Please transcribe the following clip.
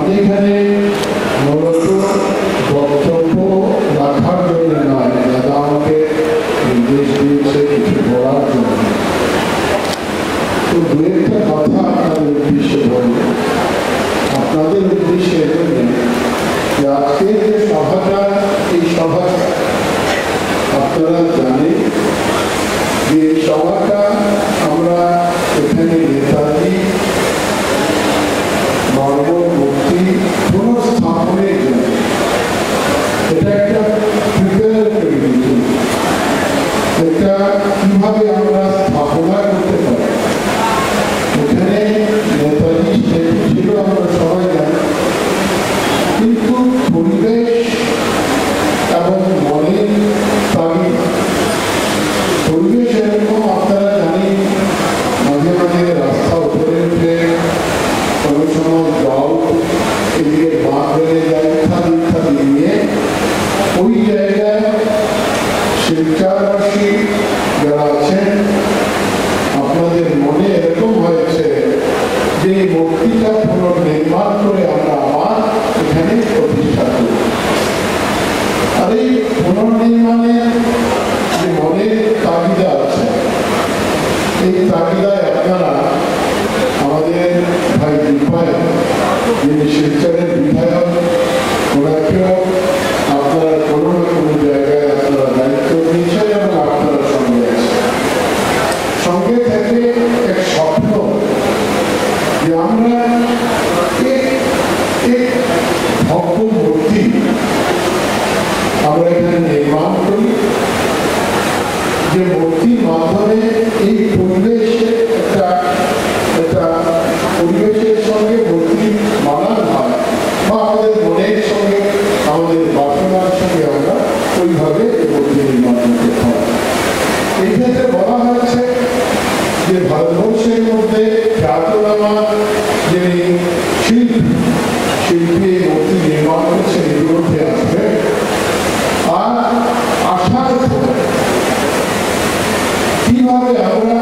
আমি এখানে মূলত বক্তব্য রাখার জন্য নয়, দাদা আমাকে নির্দেশ দিয়েছে কিছু বলার জন্য। তো দু একটা কথা আপনাদের উদ্দেশ্যে বলব, আপনাদের উদ্দেশ্যে জন্য যে আজকে যে সভাটা, এই সভা আপনারা জানেন যে এই সভাটা আমরা এখানে নেতাজি নর্মল মূর্তি পুনঃস্থাপনের জন্য, এটা একটা প্রিপারেটরি মিটিং। এটা কিভাবে আমরা স্থাপনা করতে পারি, এখানে নেতাজি স্ট্যাচু ছিল আমরা সবাই জানি, কিন্তু পরিবেশ এবং মনের তাগিদ, পরিবেশ এরকম আপনারা জানেন মাঝে মাঝে রাস্তা উপরে উঠে কোনো সময় জল এদিকে বাঁধ বেড়ে যায় ইত্যাদি ইত্যাদি নিয়ে ওই জায়গায় শিক্ষাবাসী যারা আছেন আপনাদের মনে এরকম হয়েছে যে মূর্তিটা পুনর্নির্মাণ করে আমরা আবার এখানে প্রতিষ্ঠা করি। আর এই পুনর্নির্মাণের যে মনের তাগিদা আছে, এই তাগিদায় আপনারা আমাদের ভাই দীপায়ন, যিনি শিলচরের বিধায়ক, ওনাকেও আপনারা কোনো না কোনো জায়গায় আপনারা দায়িত্ব দিয়েছেন এবং আপনারা সঙ্গে আছেন। সঙ্গে থেকে এক স্বপ্ন যে আমরা এক ভব্য মূর্তি আমরা এখানে নির্মাণ করি, যে মূর্তির মাধ্যমে এই পরিবেশে একটা পরিবেশের সঙ্গে মূর্তি মানান হয় বা আমাদের মনের সঙ্গে আমাদের বাসনার সঙ্গে আমরা ওইভাবে মূর্তি নির্মাণ করতে হয়। এই ক্ষেত্রে বলা হয়েছে যে ভারতবর্ষের মধ্যে খ্যাতনামা যিনি শিল্পী মূর্তি নির্মাণ করছে এগুলোতে আসবে। আর আসার কিভাবে আমরা